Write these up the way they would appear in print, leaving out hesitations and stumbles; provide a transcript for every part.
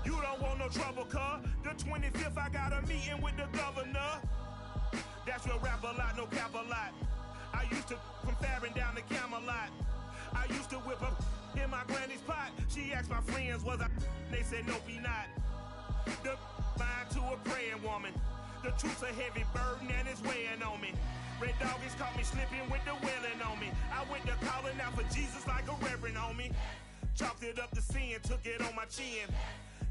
You don't want no trouble, cuz. The 25th, I got a meeting with the governor. That's real rap a lot, no cap a lot. I used to from Farron down to Camelot. I used to whip up in my granny's pot. She asked my friends, was I? They said, nope, he not. The mind to a praying woman. The truth's a heavy burden and it's weighing on me. Red doggies caught me slipping with the wailing on me. I went to calling out for Jesus like a reverend on me. Chalked it up to sin, took it on my chin.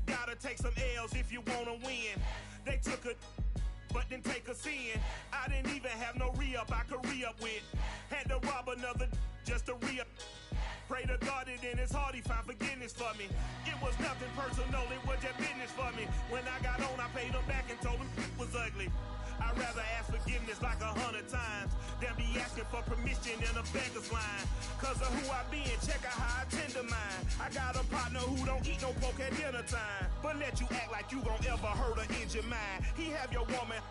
Gotta take some L's if you wanna win. They took a but didn't take a sin. I didn't even have no re-up I could re-up with. Had to rob another just to re-up. Pray to God that in his heart he found forgiveness for me. It was nothing personal, it was just business for me. When I got on, I paid him back and told him it was ugly. I'd rather ask forgiveness like 100 times than be asking for permission in a beggar's line. Cause of who I be and check out how I tend to mine. I got a partner who don't eat no pork at dinner time, but let you act like you gon' ever hurt or injure mine. He have your woman,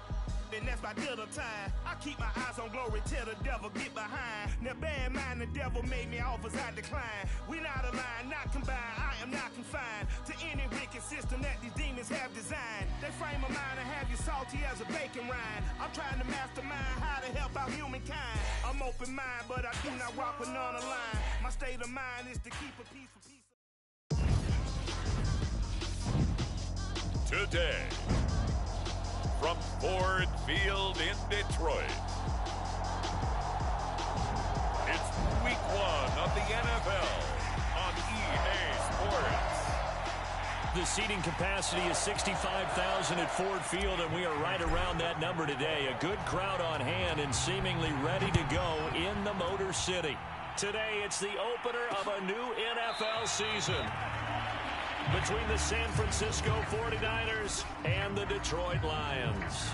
and that's by dinner time. I keep my eyes on glory till the devil get behind. Now bear in mind the devil made me offers I decline. We not aligned, not combined, I am not confined to any wicked system that these demons have designed. They frame a mind and have you salty as a bacon rind. I'm trying to mastermind how to help out humankind. I'm open mind, but I do not rock with none aligned. My state of mind is to keep a peace for peace. Today, from Ford Field in Detroit, it's week 1 of the NFL on EA Sports. The seating capacity is 65,000 at Ford Field, and we are right around that number today. A good crowd on hand and seemingly ready to go in the Motor City. Today, it's the opener of a new NFL season between the San Francisco 49ers and the Detroit Lions.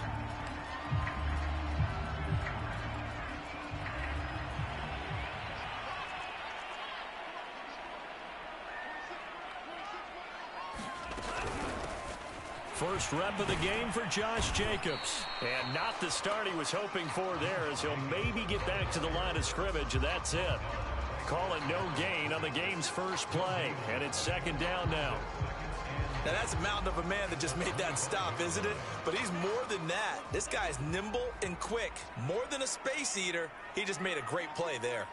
First rep of the game for Josh Jacobs. And not the start he was hoping for there, as he'll maybe get back to the line of scrimmage, and that's it. Call it no gain on the game's first play, and it's second down now. Now that's a mountain of a man that just made that stop, isn't it? But he's more than that. This guy's nimble and quick. More than a space eater, he just made a great play there.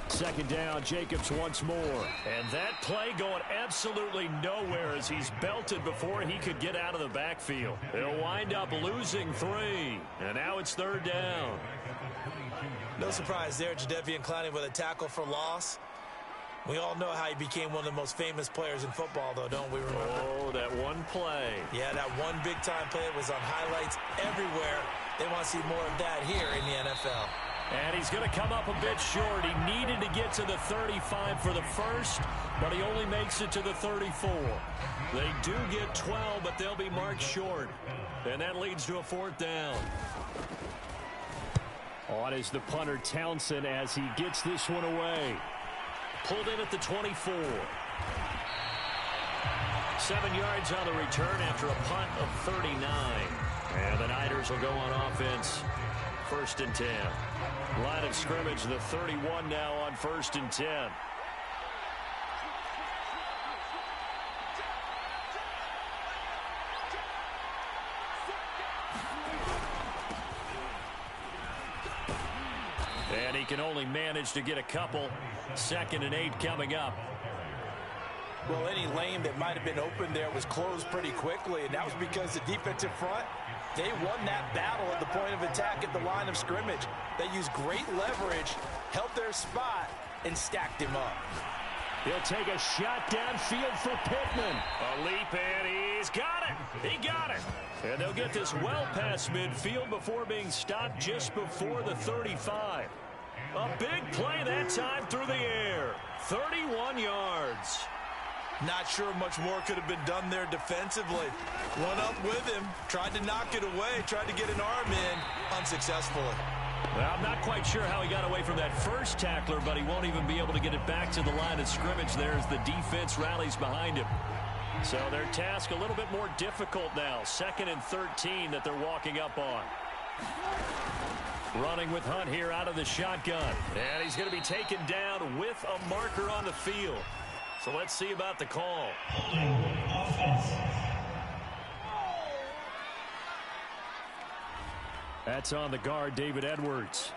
Second down, Jacobs once more. And that play going absolutely nowhere as he's belted before he could get out of the backfield. They'll wind up losing 3. And now it's third down. No surprise there, Jadeveon Clowney with a tackle for loss. We all know how he became one of the most famous players in football, though, don't we remember? Oh, that one play. Yeah, that one big-time play was on highlights everywhere. They want to see more of that here in the NFL. And he's going to come up a bit short. He needed to get to the 35 for the first, but he only makes it to the 34. They do get 12, but they'll be marked short. And that leads to a fourth down. On is the punter, Townsend, as he gets this one away. Pulled in at the 24. 7 yards on the return after a punt of 39. And the Niners will go on offense. First and 10. Line of scrimmage, the 31 now on first and 10. And he can only manage to get a couple. Second and 8 coming up. Well, any lane that might have been open there was closed pretty quickly, and that was because the defensive front, they won that battle at the point of attack at the line of scrimmage. They used great leverage, held their spot, and stacked him up. He'll take a shot downfield for Pittman. A leap, and he's got it. He got it. And they'll get this well past midfield before being stopped just before the 35. A big play that time through the air. 31 yards. Not sure much more could have been done there defensively. Run up with him, tried to knock it away, tried to get an arm in, unsuccessfully. Well, I'm not quite sure how he got away from that first tackler, but he won't even be able to get it back to the line of scrimmage there as the defense rallies behind him. So their task a little bit more difficult now. 2nd and 13 that they're walking up on. Running with Hunt here out of the shotgun. And he's going to be taken down with a marker on the field. So let's see about the call. That's on the guard, David Edwards.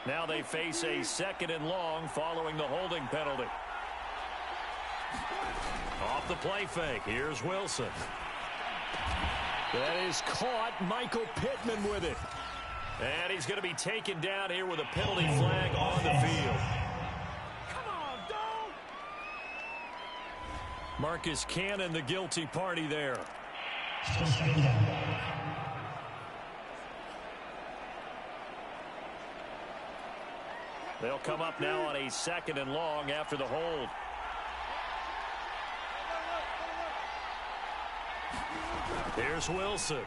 Now they face a 2nd and long following the holding penalty. Off the play fake. Here's Wilson. That is caught. Michael Pittman with it. And he's going to be taken down here with a penalty flag on the field. Come on, dog. Marcus Cannon, the guilty party there. They'll come up now on a 2nd and long after the hold. Here's Wilson.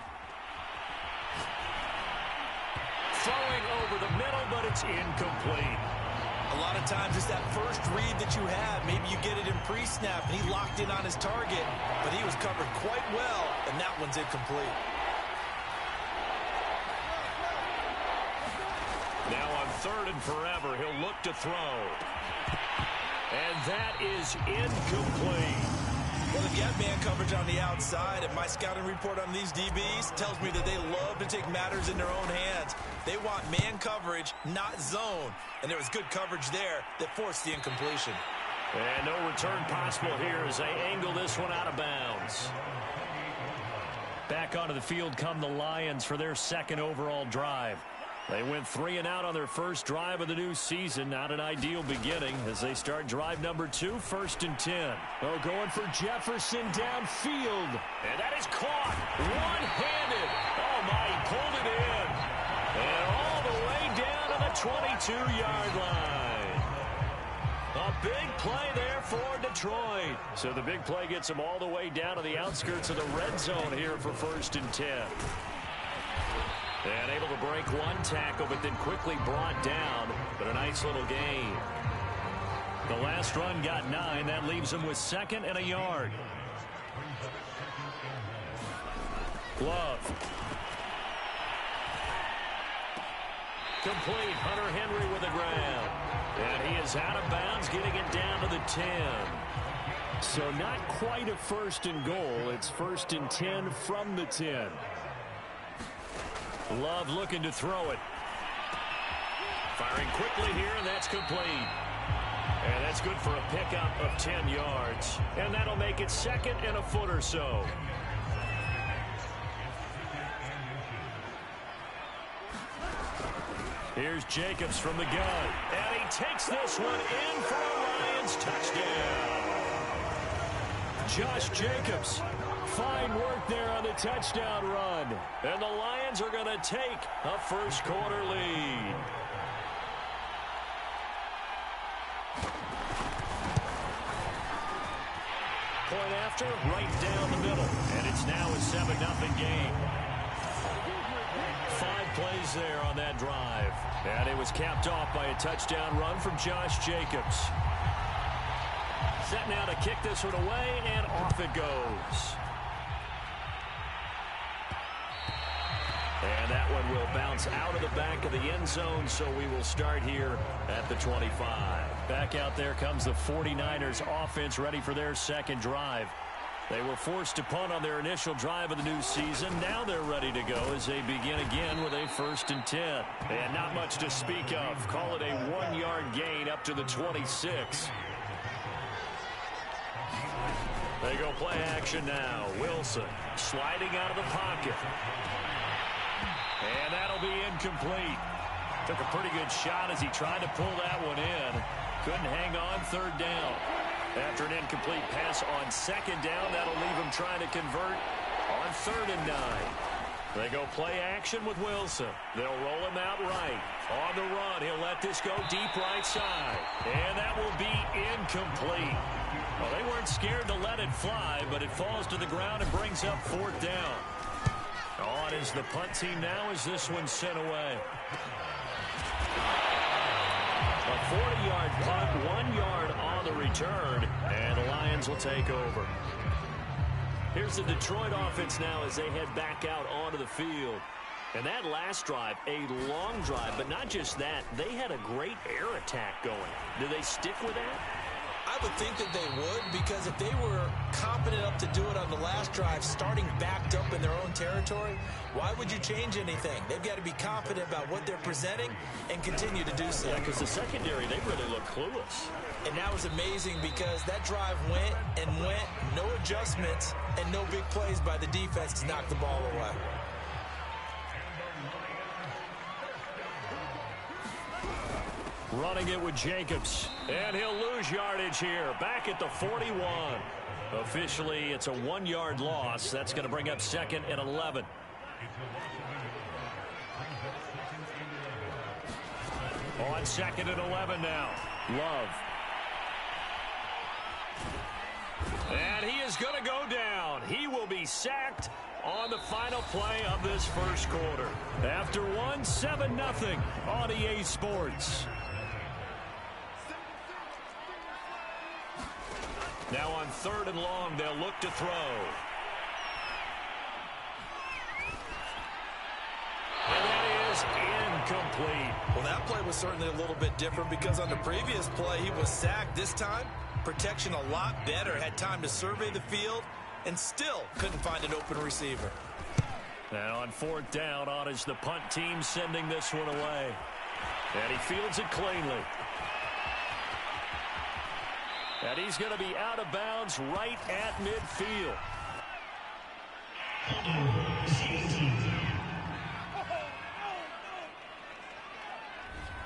Throwing over the middle, but it's incomplete. A lot of times it's that first read that you have. Maybe you get it in pre-snap, and he locked in on his target, but he was covered quite well, and that one's incomplete. Now on 3rd and forever, he'll look to throw. And that is incomplete. Well, if you have man coverage on the outside, and my scouting report on these DBs tells me that they love to take matters in their own hands. They want man coverage, not zone. And there was good coverage there that forced the incompletion. And no return possible here as they angle this one out of bounds. Back onto the field come the Lions for their 2nd overall drive. They went 3 and out on their first drive of the new season. Not an ideal beginning as they start drive number 2, 1st and 10. Oh, going for Jefferson downfield. And that is caught one-handed. Oh, my, he pulled it in. And all the way down to the 22-yard line. A big play there for Detroit. So the big play gets them all the way down to the outskirts of the red zone here for 1st and 10. And able to break one tackle, but then quickly brought down. But a nice little gain. The last run got 9. That leaves him with 2nd and a yard. Glove. Complete. Hunter Henry with the grab. And he is out of bounds, getting it down to the 10. So not quite a 1st and goal. It's 1st and 10 from the 10. Love looking to throw it. Firing quickly here, and that's complete. And that's good for a pickup of 10 yards. And that'll make it 2nd and a foot or so. Here's Jacobs from the gun. And he takes this one in for a Lions touchdown. Josh Jacobs. Fine work there on the touchdown run. And the Lions are going to take a first-quarter lead. Point after, right down the middle. And it's now a 7-0 game. 5 plays there on that drive. And it was capped off by a touchdown run from Josh Jacobs. Set now to kick this one away, and off it goes. And that one will bounce out of the back of the end zone, so we will start here at the 25. Back out there comes the 49ers offense ready for their 2nd drive. They were forced to punt on their initial drive of the new season. Now they're ready to go as they begin again with a 1st and 10. And not much to speak of. Call it a 1-yard gain up to the 26. They go play action now. Wilson sliding out of the pocket. And that'll be incomplete. Took a pretty good shot as he tried to pull that one in. Couldn't hang on 3rd down. After an incomplete pass on 2nd down, that'll leave him trying to convert on 3rd and 9. They go play action with Wilson. They'll roll him out right. On the run, he'll let this go deep right side. And that will be incomplete. Well, they weren't scared to let it fly, but it falls to the ground and brings up 4th down. On is the punt team now as this one's sent away. A 40-yard punt, 1 yard on the return, and the Lions will take over. Here's the Detroit offense now as they head back out onto the field. And that last drive, a long drive, but not just that. They had a great air attack going. Do they stick with that? I would think that they would, because if they were competent enough to do it on the last drive, starting backed up in their own territory, why would you change anything? They've got to be confident about what they're presenting and continue to do so. Yeah, because the secondary, they really look clueless. And that was amazing because that drive went and went, no adjustments, and no big plays by the defense to knock the ball away. Running it with Jacobs, and he'll lose yardage here, back at the 41. Officially, it's a 1-yard loss. That's going to bring up 2nd and 11. On 2nd and 11 now. Love. And he is going to go down. He will be sacked on the final play of this first quarter. After 7-0 on EA Sports. Now on 3rd and long, they'll look to throw. And that is incomplete. Well, that play was certainly a little bit different because on the previous play, he was sacked. This time, protection a lot better. Had time to survey the field and still couldn't find an open receiver. Now on 4th down, on is the punt team sending this one away. And he fields it cleanly. And he's going to be out of bounds right at midfield.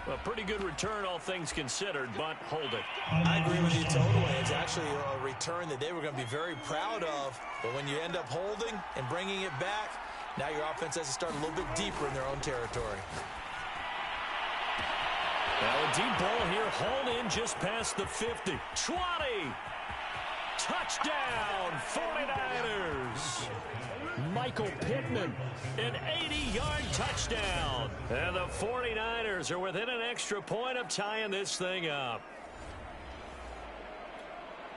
A pretty good return, all things considered, but hold it. I agree with you totally. It's actually a return that they were going to be very proud of. But when you end up holding and bringing it back, now your offense has to start a little bit deeper in their own territory. Now a deep ball here, hauled in just past the 50. 20! Touchdown, 49ers! Michael Pittman, an 80-yard touchdown. And the 49ers are within an extra point of tying this thing up.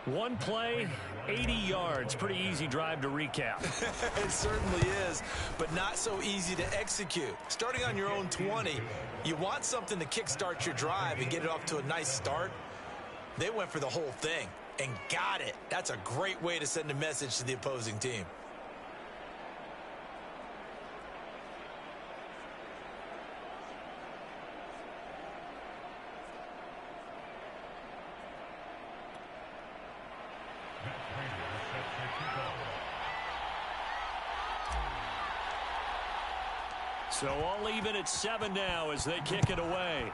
One play, 80 yards. Pretty easy drive to recap. It certainly is, but not so easy to execute. Starting on your own 20, you want something to kickstart your drive and get it off to a nice start. They went for the whole thing and got it. That's a great way to send a message to the opposing team. So all even at 7 now as they kick it away.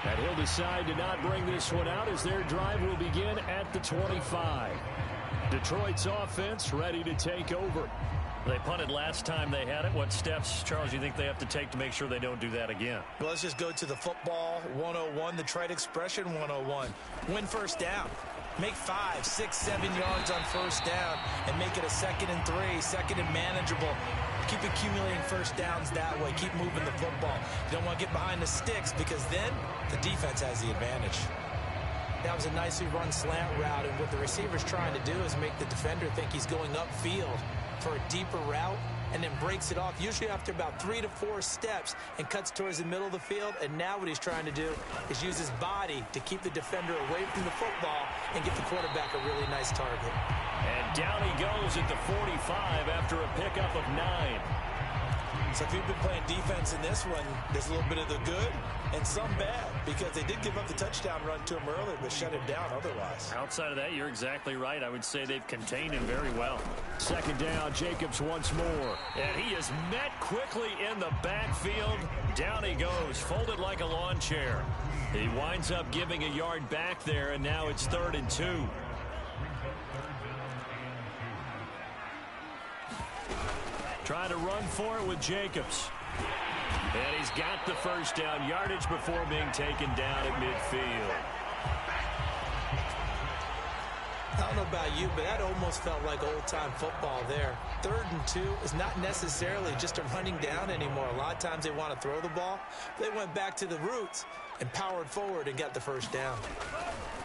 And he'll decide to not bring this one out as their drive will begin at the 25. Detroit's offense ready to take over. They punted last time they had it. What steps, Charles, do you think they have to take to make sure they don't do that again? Well, let's just go to the football 101, the trade expression 101. Win first down. Make 5, 6, 7 yards on first down and make it a 2nd and 3, 2nd and manageable. Keep accumulating first downs that way. Keep moving the football. You don't want to get behind the sticks because then the defense has the advantage. That was a nicely run slant route, and what the receiver's trying to do is make the defender think he's going upfield for a deeper route and then breaks it off, usually after about 3 to 4 steps, and cuts towards the middle of the field. And now what he's trying to do is use his body to keep the defender away from the football and get the quarterback a really nice target. And down he goes at the 45 after a pickup of 9. So if you've been playing defense in this one, there's a little bit of the good and some bad, because they did give up the touchdown run to him earlier, but shut him down otherwise. Outside of that, you're exactly right. I would say they've contained him very well. 2nd down, Jacobs once more. And he is met quickly in the backfield. Down he goes, folded like a lawn chair. He winds up giving a yard back there, and now it's 3rd and 2. Trying to run for it with Jacobs. And he's got the first down, yardage before being taken down at midfield. I don't know know about you, but that almost felt like old-time football there. 3rd and 2 is not necessarily just a running down anymore. A lot of times they want to throw the ball. They went back to the roots and powered forward and got the first down.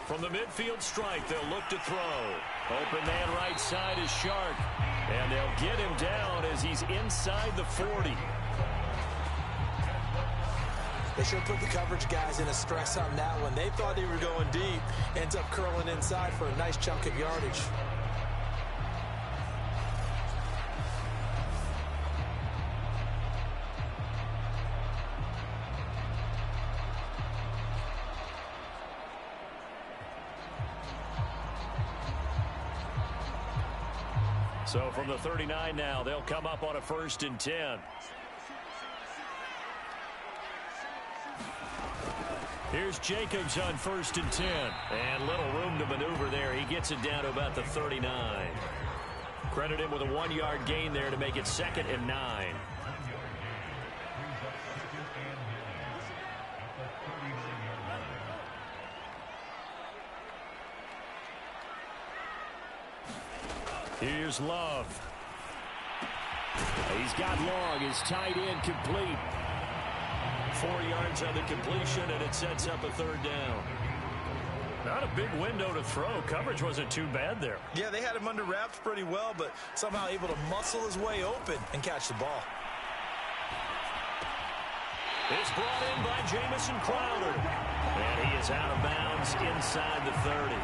From the midfield stripe, they'll look to throw. Open man right side is Shark. And they'll get him down as he's inside the 40. They should put the coverage guys in a stress on that one. They thought they were going deep. Ends up curling inside for a nice chunk of yardage. So from the 39 now, they'll come up on a 1st and 10. Here's Jacobs on 1st and 10. And little room to maneuver there. He gets it down to about the 39. Credit him with a 1-yard gain there to make it 2nd and 9. Here's Love. He's got long. His tight end complete. 4 yards on the completion, and it sets up a 3rd down. Not a big window to throw. Coverage wasn't too bad there. Yeah, they had him under wraps pretty well, but somehow able to muscle his way open and catch the ball. It's brought in by Jamison Crowder. And he is out of bounds inside the 30.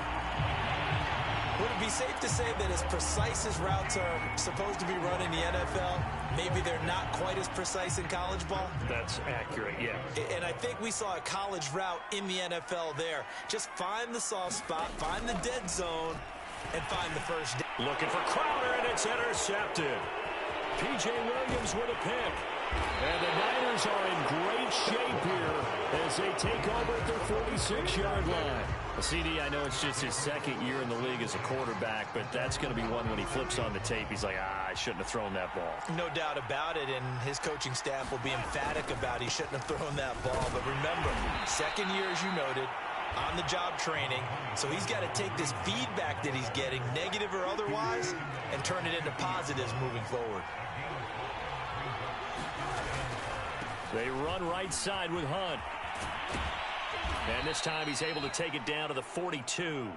Would it be safe to say that as precise as routes are supposed to be run in the NFL, maybe they're not quite as precise in college ball? That's accurate, yeah. And I think we saw a college route in the NFL there. Just find the soft spot, find the dead zone, and find the first down. Looking for Crowder, and it's intercepted. P.J. Williams with a pick. And the Niners are in great shape here as they take over at their 46-yard line. CD, I know it's just his 2nd year in the league as a quarterback, but that's going to be one when he flips on the tape. He's like, I shouldn't have thrown that ball. No doubt about it, and his coaching staff will be emphatic about he shouldn't have thrown that ball. But remember, 2nd year, as you noted, on-the-job training, so he's got to take this feedback that he's getting, negative or otherwise, and turn it into positives moving forward. They run right side with Hunt. And this time he's able to take it down to the 42.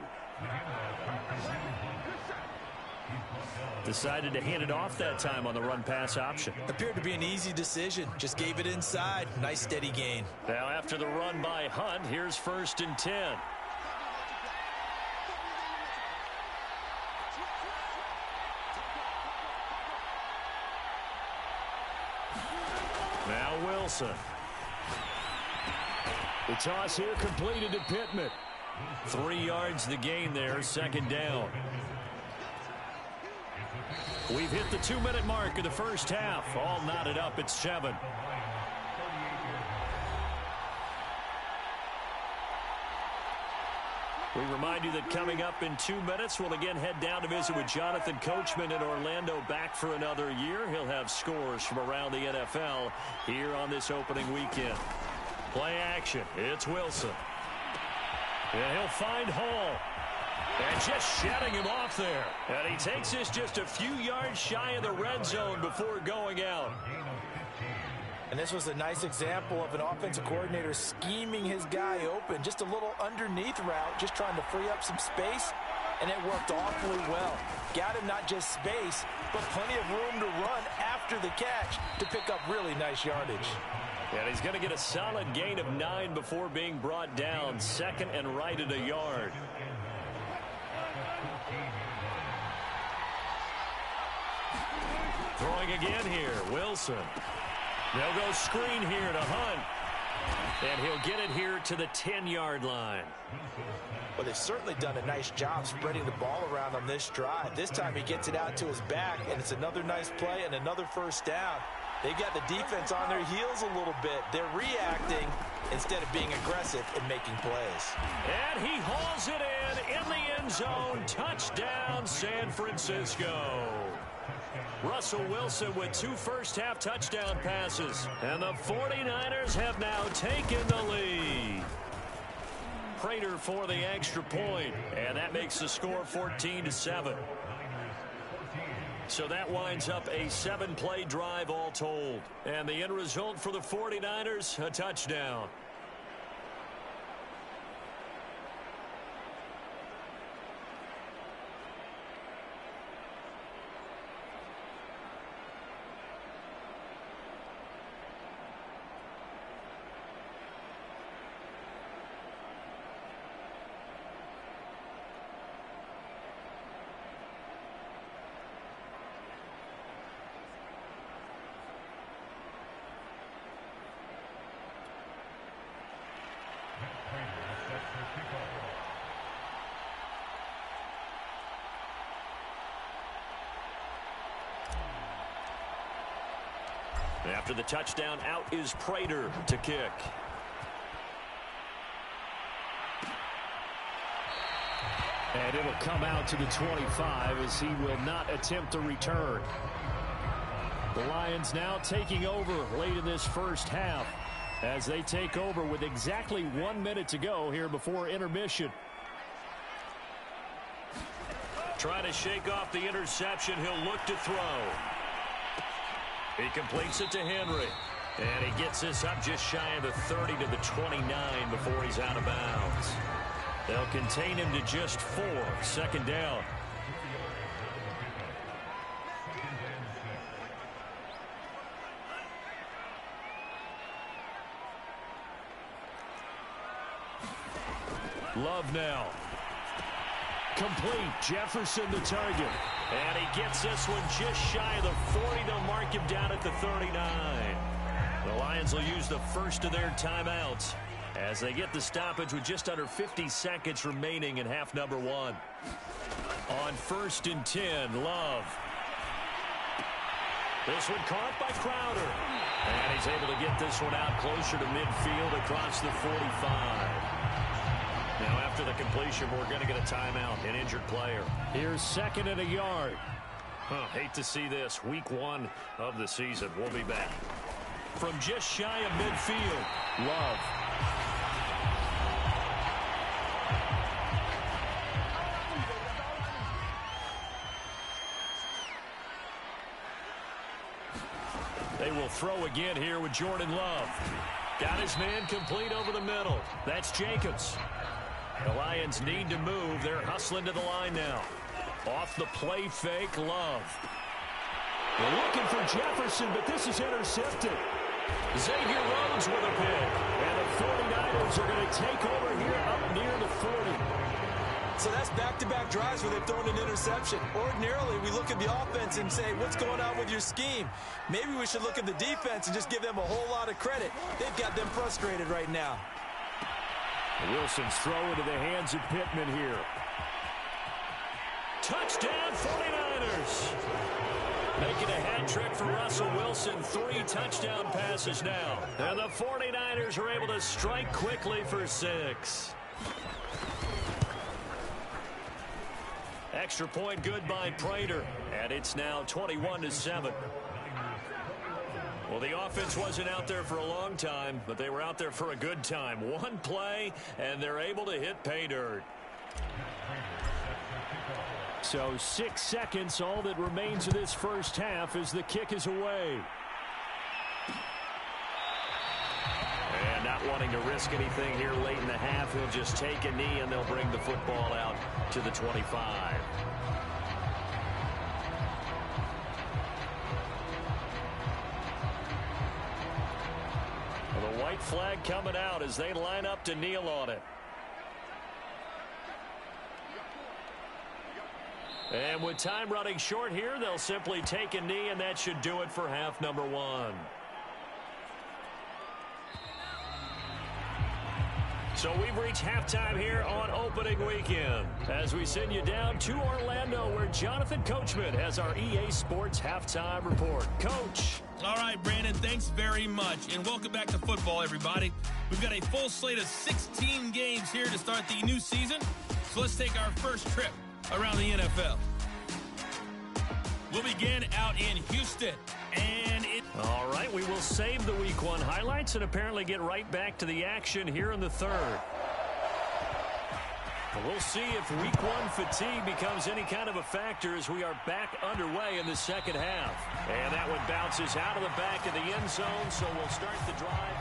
Decided to hand it off that time on the run-pass option. Appeared to be an easy decision. Just gave it inside. Nice steady gain. Now after the run by Hunt, here's 1st and 10. Now Wilson. The toss here completed to Pittman. 3 yards the gain there, 2nd down. We've hit the 2-minute mark of the first half. All knotted up at 7. We remind you that coming up in 2 minutes, we'll again head down to visit with Jonathan Coachman in Orlando, back for another year. He'll have scores from around the NFL here on this opening weekend. Play action. It's Wilson. And he'll find Hall. And just shutting him off there. And he takes this just a few yards shy of the red zone before going out. And this was a nice example of an offensive coordinator scheming his guy open. Just a little underneath route, just trying to free up some space. And it worked awfully well. Got him not just space, but plenty of room to run after the catch to pick up really nice yardage. And he's going to get a solid gain of 9 before being brought down. 2nd and right at a yard. Throwing again here, Wilson. They'll go screen here to Hunt. And he'll get it here to the 10-yard line. Well, they've certainly done a nice job spreading the ball around on this drive. This time he gets it out to his back, and it's another nice play and another first down. They've got the defense on their heels a little bit. They're reacting instead of being aggressive and making plays. And he hauls it in the end zone. Touchdown, San Francisco. Russell Wilson with 2 first-half touchdown passes. And the 49ers have now taken the lead. Prater for the extra point, and that makes the score 14-7. So that winds up a 7-play drive all told. And the end result for the 49ers, a touchdown. After the touchdown, out is Prater to kick. And it'll come out to the 25 as he will not attempt a return. The Lions now taking over late in this first half as they take over with exactly 1 minute to go here before intermission. Trying to shake off the interception. He'll look to throw. He completes it to Henry. And he gets this up just shy of the 30 to the 29 before he's out of bounds. They'll contain him to just 4. Second down. Love now. Complete. Jefferson the target. And he gets this one just shy of the 40. They'll mark him down at the 39. The Lions will use the first of their timeouts as they get the stoppage with just under 50 seconds remaining in half number 1. On 1st and 10, Love. This one caught by Crowder. And he's able to get this one out closer to midfield across the 45. Now, after the completion, we're going to get a timeout, an injured player. Here's 2nd and a yard. Hate to see this. Week 1 of the season. We'll be back. From just shy of midfield, Love. They will throw again here with Jordan Love. Got his man complete over the middle. That's Jacobs. The Lions need to move. They're hustling to the line now. Off the play fake, Love. They're looking for Jefferson, but this is intercepted. Xavier Rhodes with a pick. And the 49ers are going to take over here up near the 40. So that's back-to-back drives where they've thrown an interception. Ordinarily, we look at the offense and say, what's going on with your scheme? Maybe we should look at the defense and just give them a whole lot of credit. They've got them frustrated right now. Wilson's throw into the hands of Pittman here. Touchdown, 49ers. Making a hat trick for Russell Wilson. 3 touchdown passes now. And the 49ers are able to strike quickly for 6. Extra point good by Prater. And it's now 21-7. Well, the offense wasn't out there for a long time, but they were out there for a good time. 1 play, and they're able to hit pay dirt. So 6 seconds, all that remains of this first half as the kick is away. And not wanting to risk anything here late in the half, he'll just take a knee, and they'll bring the football out to the 25. The white flag coming out as they line up to kneel on it. And with time running short here, they'll simply take a knee, and that should do it for half number 1. So we've reached halftime here on opening weekend as we send you down to Orlando where Jonathan Coachman has our EA Sports halftime report. Coach. All right, Brandon, thanks very much. And welcome back to football, everybody. We've got a full slate of 16 games here to start the new season. So let's take our first trip around the NFL. We'll begin out in Houston. And all right, we will save the Week 1 highlights and apparently get right back to the action here in the third. We'll see if week one fatigue becomes any kind of a factor as we are back underway in the second half. And that one bounces out of the back of the end zone, so we'll start the drive.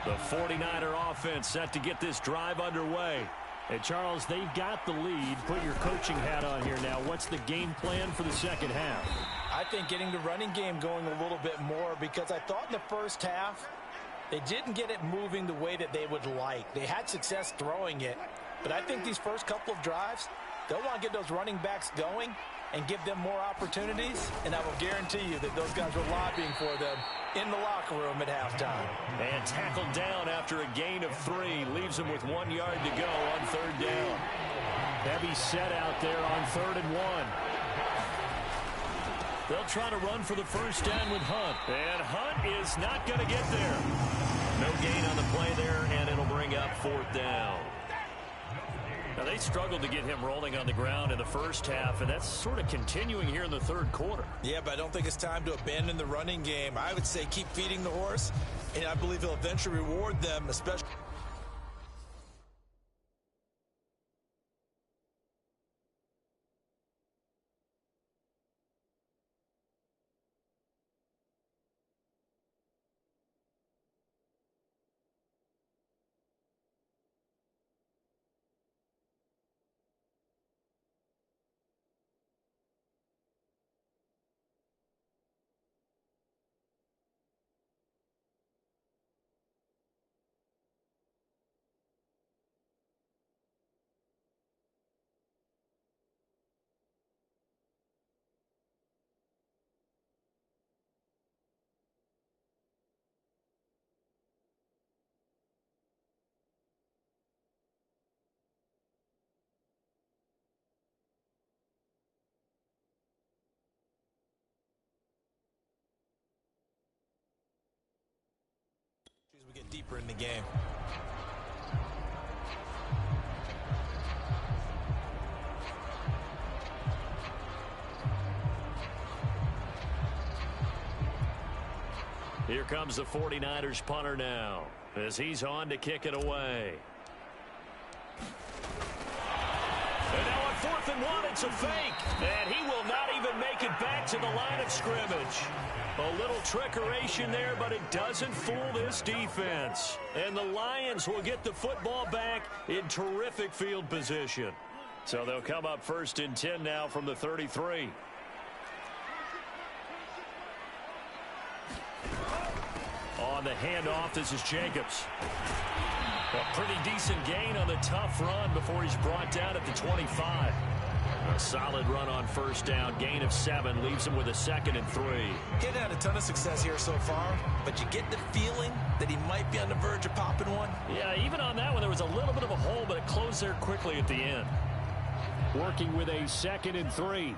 The 49er offense set to get this drive underway. And, Charles, they've got the lead. Put your coaching hat on here now. What's the game plan for the second half? I think getting the running game going a little bit more, because I thought in the first half they didn't get it moving the way that they would like. They had success throwing it, but I think these first couple of drives, they'll want to get those running backs going and give them more opportunities, and I will guarantee you that those guys were lobbying for them in the locker room at halftime. And tackled down after a gain of 3. Leaves him with 1 yard to go on third down. Heavy set out there on 3rd and 1. They'll try to run for the first down with Hunt. And Hunt is not going to get there. No gain on the play there, and it'll bring up 4th down. Now, they struggled to get him rolling on the ground in the first half, and that's sort of continuing here in the third quarter. Yeah, but I don't think it's time to abandon the running game. I would say keep feeding the horse, and I believe he'll eventually reward them, especially. As we get deeper in the game. Here comes the 49ers punter now as he's on to kick it away. And now on 4th and 1, it's a fake. And he will not even make it back to the line of scrimmage. A little trickeration there, but it doesn't fool this defense. And the Lions will get the football back in terrific field position. So they'll come up 1st and 10 now from the 33. On the handoff, this is Jacobs. A pretty decent gain on the tough run before he's brought down at the 25. A solid run on first down. Gain of 7 leaves him with a 2nd and 3. He had a ton of success here so far, but you get the feeling that he might be on the verge of popping one. Yeah, even on that one, there was a little bit of a hole, but it closed there quickly at the end. Working with a 2nd and 3.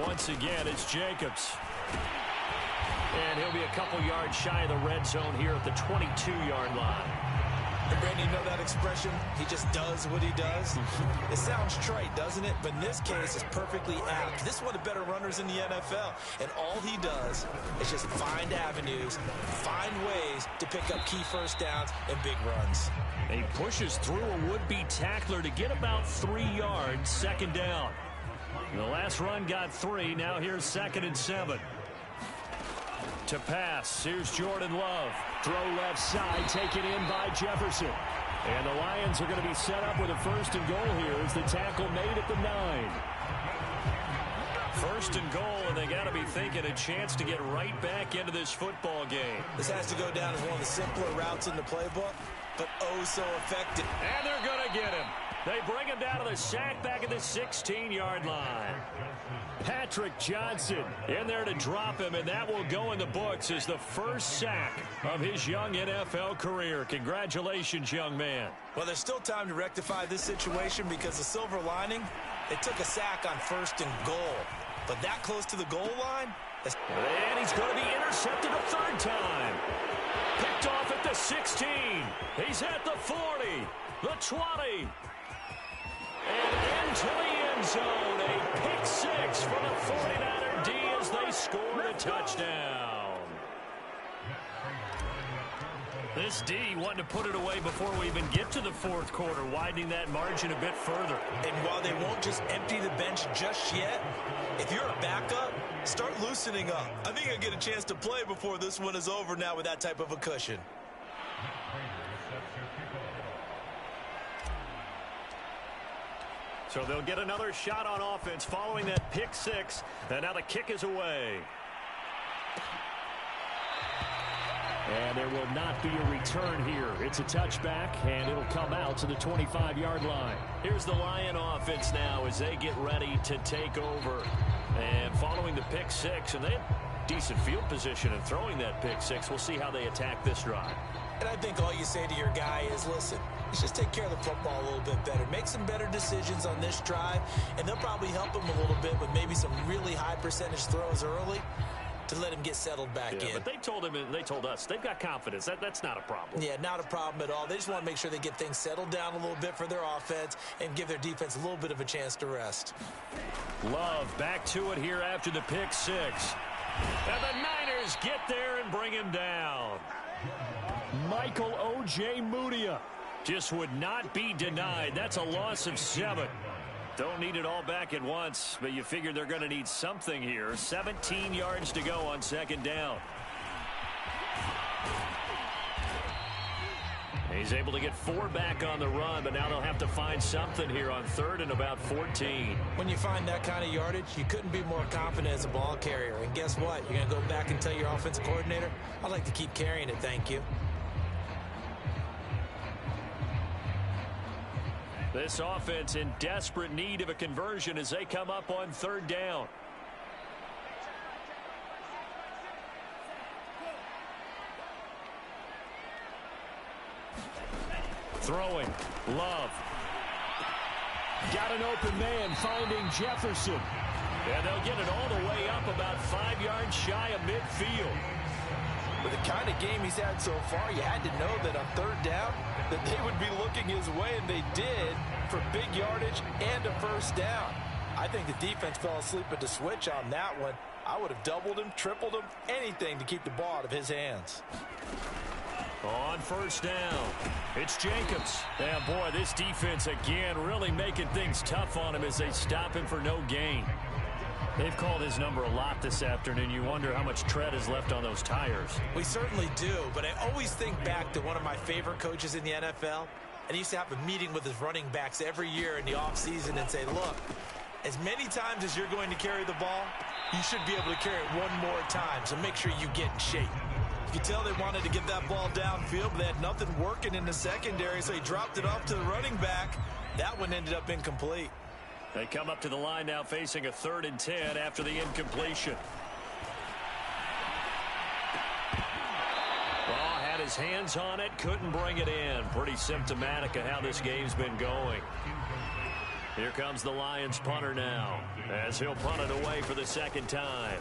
Once again, it's Jacobs. And he'll be a couple yards shy of the red zone here at the 22-yard line. And Brandon, you know that expression? He just does what he does. It sounds trite, doesn't it? But in this case, it's perfectly apt. This is one of the better runners in the NFL. And all he does is just find avenues, find ways to pick up key first downs and big runs. He pushes through a would-be tackler to get about 3 yards, 2nd down. The last run got 3. Now here's 2nd and 7. To pass, here's Jordan Love. Throw left side, taken in by Jefferson. And the Lions are going to be set up with a 1st and goal here as the tackle made at the 9. 1st and goal, and they got to be thinking a chance to get right back into this football game. This has to go down as one of the simpler routes in the playbook, but oh so effective. And they're going to get him. They bring him down to the sack back at the 16-yard line. Patrick Johnson in there to drop him, and that will go in the books as the first sack of his young NFL career. Congratulations, young man. Well, there's still time to rectify this situation because the silver lining, they took a sack on 1st and goal. But that close to the goal line? And he's going to be intercepted a 3rd time. Picked off at the 16. He's at the 40, the 20. And into the end zone, a pick 6 for the 49er D as they score the touchdown. This D wanting to put it away before we even get to the fourth quarter, widening that margin a bit further. And while they won't just empty the bench just yet, if you're a backup, start loosening up. I think you'll get a chance to play before this one is over now with that type of a cushion. So they'll get another shot on offense following that pick six, and now the kick is away. And there will not be a return here. It's a touchback, and it'll come out to the 25-yard line. Here's the Lion offense now as they get ready to take over. And following the pick six, and they have decent field position in throwing that pick six. We'll see how they attack this drive. And I think all you say to your guy is, listen, let's just take care of the football a little bit better. Make some better decisions on this drive, and they'll probably help him a little bit with maybe some really high percentage throws early to let him get settled back in. But they told us they've got confidence. That's not a problem. Yeah, not a problem at all. They just want to make sure they get things settled down a little bit for their offense and give their defense a little bit of a chance to rest. Love back to it here after the pick six. And the Niners get there and bring him down. Michael O.J. Mudia just would not be denied. That's a loss of 7. Don't need it all back at once, but you figure they're going to need something here. 17 yards to go on second down. He's able to get 4 back on the run, but now they'll have to find something here on third and about 14. When you find that kind of yardage, you couldn't be more confident as a ball carrier. And guess what? You're going to go back and tell your offensive coordinator, I'd like to keep carrying it, thank you. This offense in desperate need of a conversion as they come up on third down. Throwing. Love. got an open man finding Jefferson. And they'll get it all the way up about 5 yards shy of midfield. With the kind of game he's had so far, you had to know that on third down that they would be looking his way, and they did, for big yardage and a first down. I think the defense fell asleep at the switch on that one. I would have doubled him, tripled him, anything to keep the ball out of his hands. On first down, it's Jacobs. And boy, this defense again really making things tough on him as they stop him for no gain. They've called his number a lot this afternoon. You wonder how much tread is left on those tires. We certainly do, but I always think back to one of my favorite coaches in the NFL. And he used to have a meeting with his running backs every year in the offseason and say, look, as many times as you're going to carry the ball, you should be able to carry it one more time, so make sure you get in shape. You could tell they wanted to get that ball downfield, but they had nothing working in the secondary, so he dropped it off to the running back. That one ended up incomplete. They come up to the line now facing a 3rd and 10 after the incompletion. Ball had his hands on it, couldn't bring it in. Pretty symptomatic of how this game's been going. Here comes the Lions punter now, as he'll punt it away for the second time.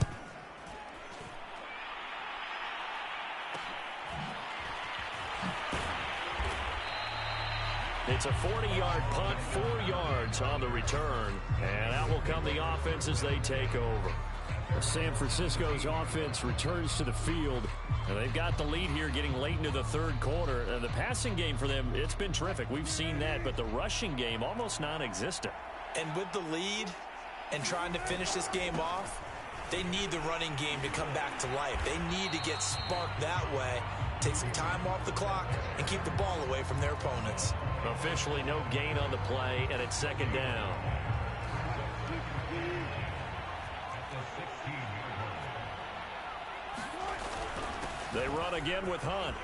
It's a 40-yard punt, 4 yards on the return, and out will come the offense as they take over. San Francisco's offense returns to the field. And they've got the lead here getting late into the 3rd quarter. The passing game for them, it's been terrific. We've seen that, but the rushing game almost non-existent. And with the lead and trying to finish this game off, they need the running game to come back to life. They need to get sparked that way, take some time off the clock, and keep the ball away from their opponents. Officially no gain on the play, and it's 2nd down. They run again with Hunt.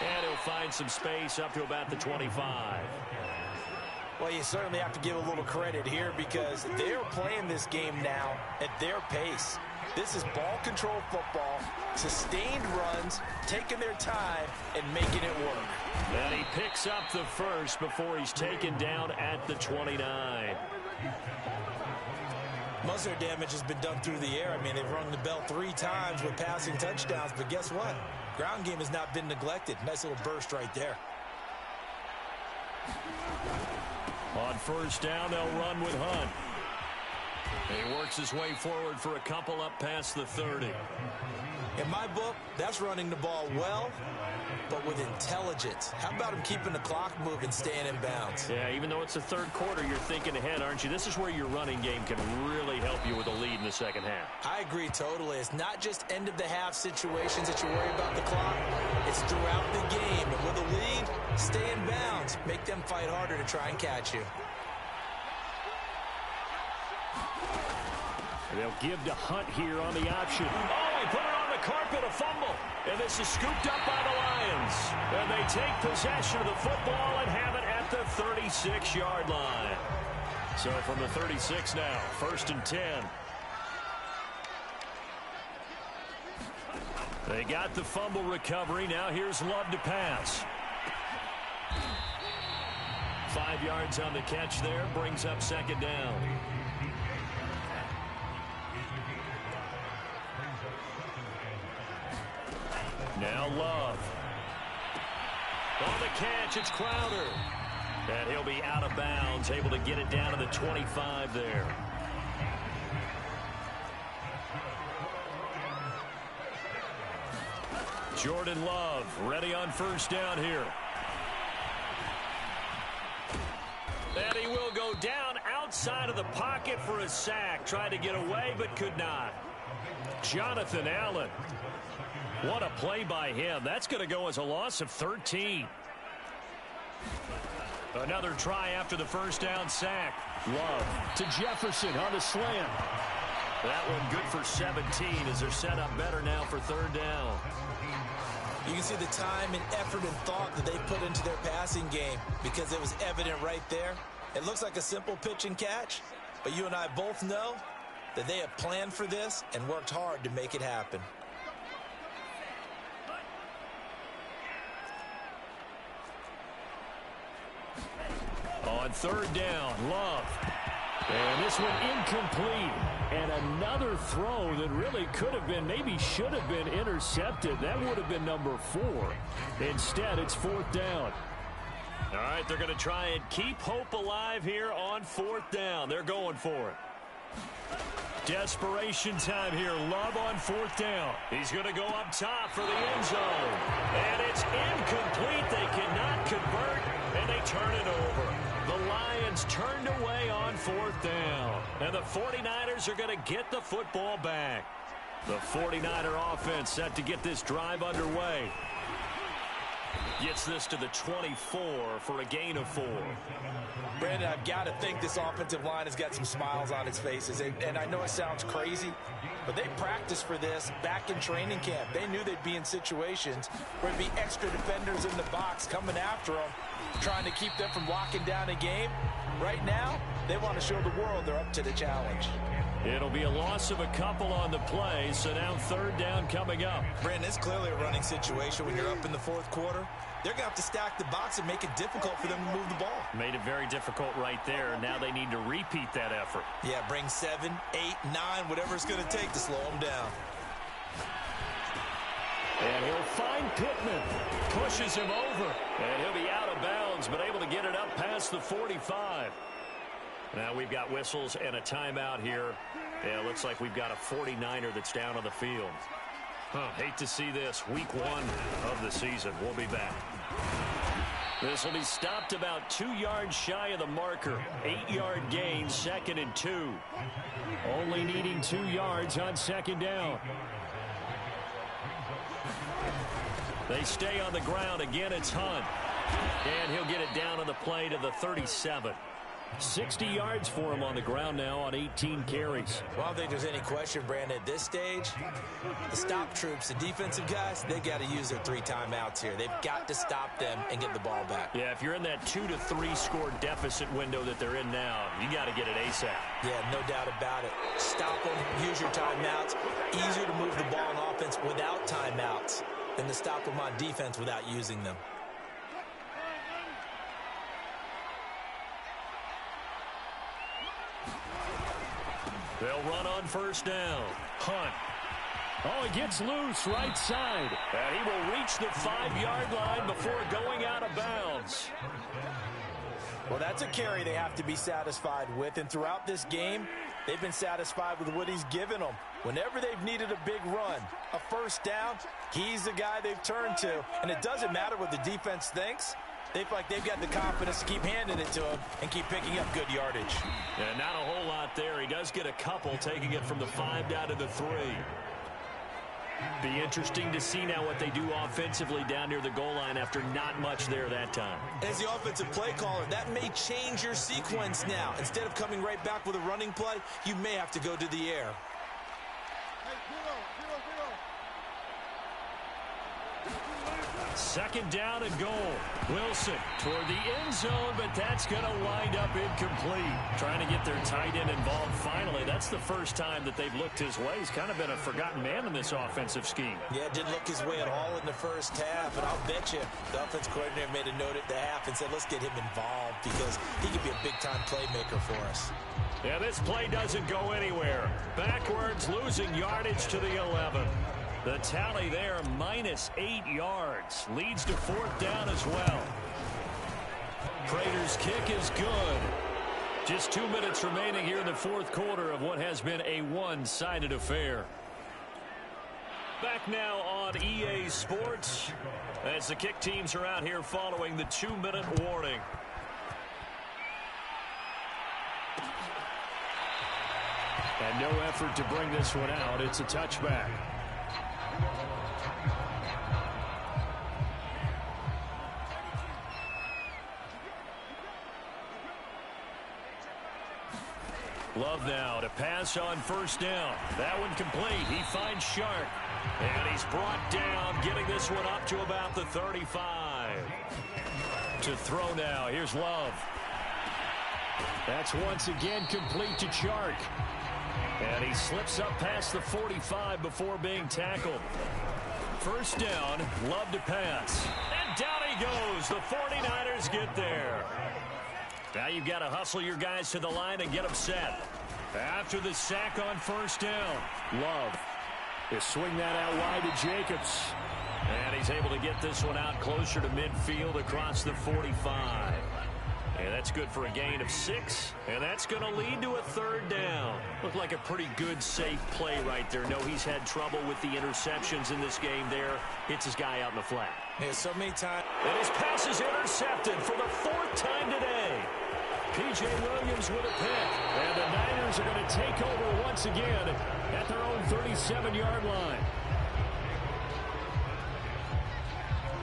And he'll find some space up to about the 25. Well, you certainly have to give a little credit here because they're playing this game now at their pace. This is ball control football, sustained runs, taking their time, and making it work. And he picks up the first before he's taken down at the 29. Most of their damage has been done through the air. I mean, they've rung the bell 3 times with passing touchdowns, but guess what? Ground game has not been neglected. Nice little burst right there. On first down, they'll run with Hunt. He works his way forward for a couple up past the 30. In my book, that's running the ball well, but with intelligence. How about him keeping the clock moving, staying in bounds? Yeah, even though it's the third quarter, you're thinking ahead, aren't you? This is where your running game can really help you with a lead in the second half. I agree totally. It's not just end-of-the-half situations that you worry about the clock. It's throughout the game. And with a lead, stay in bounds. Make them fight harder to try and catch you. They'll give to Hunt here on the option. Oh, he put it on the carpet, a fumble. And this is scooped up by the Lions. And they take possession of the football and have it at the 36-yard line. So from the 36 now, 1st and 10. They got the fumble recovery. Now here's Love to pass. 5 yards on the catch there. Brings up 2nd down. Now Love. On the catch, it's Crowder. And he'll be out of bounds, able to get it down to the 25 there. Jordan Love ready on 1st down here. And he will go down outside of the pocket for a sack. Tried to get away, but could not. Jonathan Allen. What a play by him. That's going to go as a loss of 13. Another try after the 1st down sack. Love To Jefferson on the slant. That one good for 17 as they're set up better now for 3rd down. You can see the time and effort and thought that they put into their passing game because it was evident right there. It looks like a simple pitch and catch, but you and I both know that they have planned for this and worked hard to make it happen. On 3rd down, Love. And this one incomplete. And another throw that really could have been, maybe should have been intercepted. That would have been number 4. Instead, it's 4th down. All right, they're going to try and keep hope alive here on 4th down. They're going for it. Desperation time here. Love on 4th down. He's going to go up top for the end zone. And it's incomplete. They cannot convert, and they turn it over. The Lions turned away on 4th down. And the 49ers are going to get the football back. The 49er offense set to get this drive underway. Gets this to the 24 for a gain of 4. Brandon, I've got to think this offensive line has got some smiles on its faces. And I know it sounds crazy, but they practiced for this back in training camp. They knew they'd be in situations where there'd be extra defenders in the box coming after them, trying to keep them from locking down a game. Right now, they want to show the world they're up to the challenge. It'll be a loss of a couple on the play, so now 3rd down coming up. Brandon, it's clearly a running situation when you're up in the 4th quarter. They're going to have to stack the box and make it difficult for them to move the ball. Made it very difficult right there. Now they need to repeat that effort. Yeah, bring 7, 8, 9, whatever it's going to take to slow them down. And he'll find Pittman. Pushes him over. And he'll be out of bounds, but able to get it up past the 45. Now we've got whistles and a timeout here. Yeah, it looks like we've got a 49er that's down on the field. Hate to see this. Week 1 of the season. We'll be back. This will be stopped about 2 yards shy of the marker. 8-yard gain, 2nd and 2. Only needing 2 yards on 2nd down. They stay on the ground. Again, it's Hunt. And he'll get it down on the play to the 37. 60 yards for him on the ground now on 18 carries. Well, I don't think there's any question, Brandon, at this stage, the stop troops, the defensive guys, they got to use their 3 timeouts here. They've got to stop them and get the ball back. Yeah, if you're in that 2 to 3 score deficit window that they're in now, you got to get it ASAP. Yeah, no doubt about it. Stop them, use your timeouts. Easier to move the ball on offense without timeouts than to stop them on defense without using them. They'll run on 1st down. Hunt. Oh, it gets loose right side. And he will reach the 5-yard line before going out of bounds. Well, that's a carry they have to be satisfied with, and throughout this game, they've been satisfied with what he's given them. Whenever they've needed a big run, a first down, he's the guy they've turned to. And it doesn't matter what the defense thinks. They feel like they've got the confidence to keep handing it to him and keep picking up good yardage. Yeah, not a whole lot there. He does get a couple, taking it from the 5 down to the 3. Be interesting to see now what they do offensively down near the goal line after not much there that time. As the offensive play caller, that may change your sequence now. Instead of coming right back with a running play, you may have to go to the air. Second down and goal. Wilson toward the end zone, but that's going to wind up incomplete. Trying to get their tight end involved finally. That's the first time that they've looked his way. He's kind of been a forgotten man in this offensive scheme. Yeah, didn't look his way at all in the first half, and I'll bet you the offense coordinator made a note at the half and said, let's get him involved because he could be a big-time playmaker for us. Yeah, this play doesn't go anywhere. Backwards, losing yardage to the 11. The tally there, minus 8 yards. Leads to 4th down as well. Prater's kick is good. Just 2 minutes remaining here in the 4th quarter of what has been a one-sided affair. Back now on EA Sports as the kick teams are out here following the 2-minute warning. And no effort to bring this one out. It's a touchback. Love now to pass on first down. That one complete. He finds Shark. And he's brought down, getting this one up to about the 35. To throw now. Here's Love. That's once again complete to Chark. And he slips up past the 45 before being tackled. First down, Love to pass. And down he goes. The 49ers get there. Now you've got to hustle your guys to the line and get them set. After the sack on first down, Love will swing that out wide to Jacobs. And he's able to get this one out closer to midfield across the 45. And that's good for a gain of 6. And that's going to lead to a 3rd down. Looked like a pretty good, safe play right there. No, he's had trouble with the interceptions in this game there. Hits his guy out in the flat. Yeah, so many times. And his pass is intercepted for the 4th time today. P.J. Williams with a pick. And the Niners are going to take over once again at their own 37-yard line.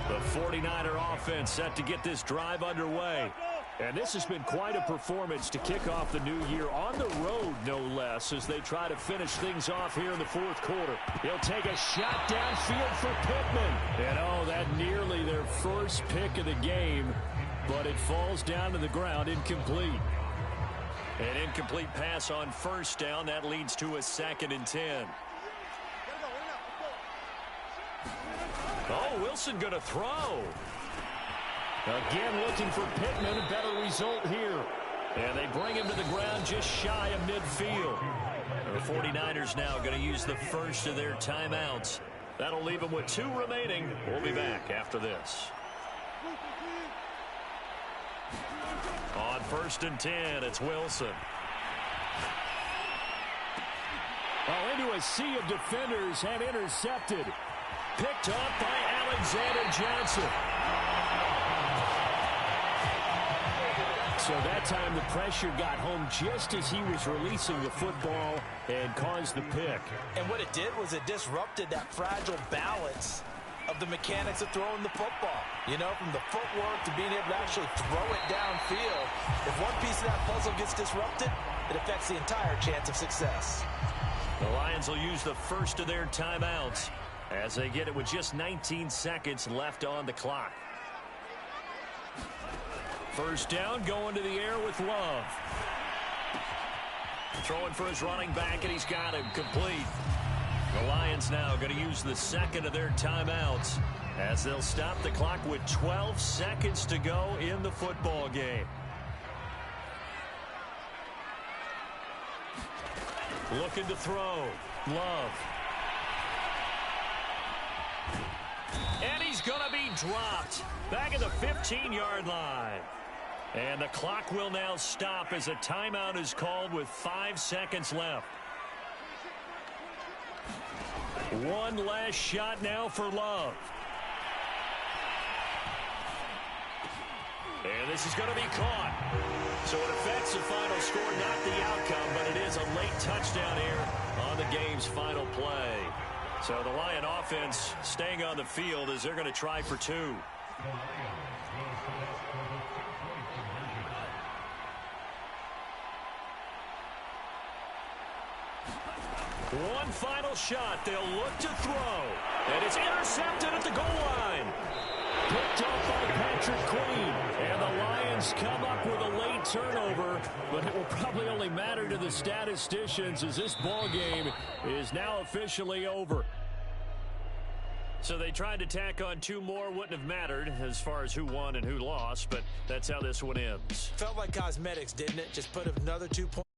The 49er offense set to get this drive underway. And this has been quite a performance to kick off the new year on the road, no less, as they try to finish things off here in the 4th quarter. He'll take a shot downfield for Pittman. And, oh, that nearly their first pick of the game, but it falls down to the ground incomplete. An incomplete pass on first down. That leads to a 2nd and 10. Oh, Wilson going to throw. Again looking for Pittman, a better result here. And they bring him to the ground just shy of midfield. The 49ers now going to use the first of their timeouts. That'll leave them with 2 remaining. We'll be back after this. On 1st and 10, it's Wilson. Oh, into a sea of defenders and intercepted. Picked up by Alexander Johnson. So that time the pressure got home just as he was releasing the football and caused the pick. And what it did was it disrupted that fragile balance of the mechanics of throwing the football. You know, from the footwork to being able to actually throw it downfield. If one piece of that puzzle gets disrupted, it affects the entire chance of success. The Lions will use the first of their timeouts as they get it with just 19 seconds left on the clock. First down, going to the air with Love. Throwing for his running back, and he's got him complete. The Lions now going to use the second of their timeouts as they'll stop the clock with 12 seconds to go in the football game. Looking to throw. Love. And he's going to be dropped back at the 15-yard line. And the clock will now stop as a timeout is called with 5 seconds left. One last shot now for Love. And this is going to be caught. So it affects the final score, not the outcome, but it is a late touchdown here on the game's final play. So the Lion offense staying on the field as they're going to try for 2. One final shot. They'll look to throw. And it's intercepted at the goal line. Picked up by Patrick Queen. And the Lions come up with a late turnover, but it will probably only matter to the statisticians as this ball game is now officially over. So they tried to tack on 2 more. Wouldn't have mattered as far as who won and who lost, but that's how this one ends. Felt like cosmetics, didn't it? Just put another 2 points.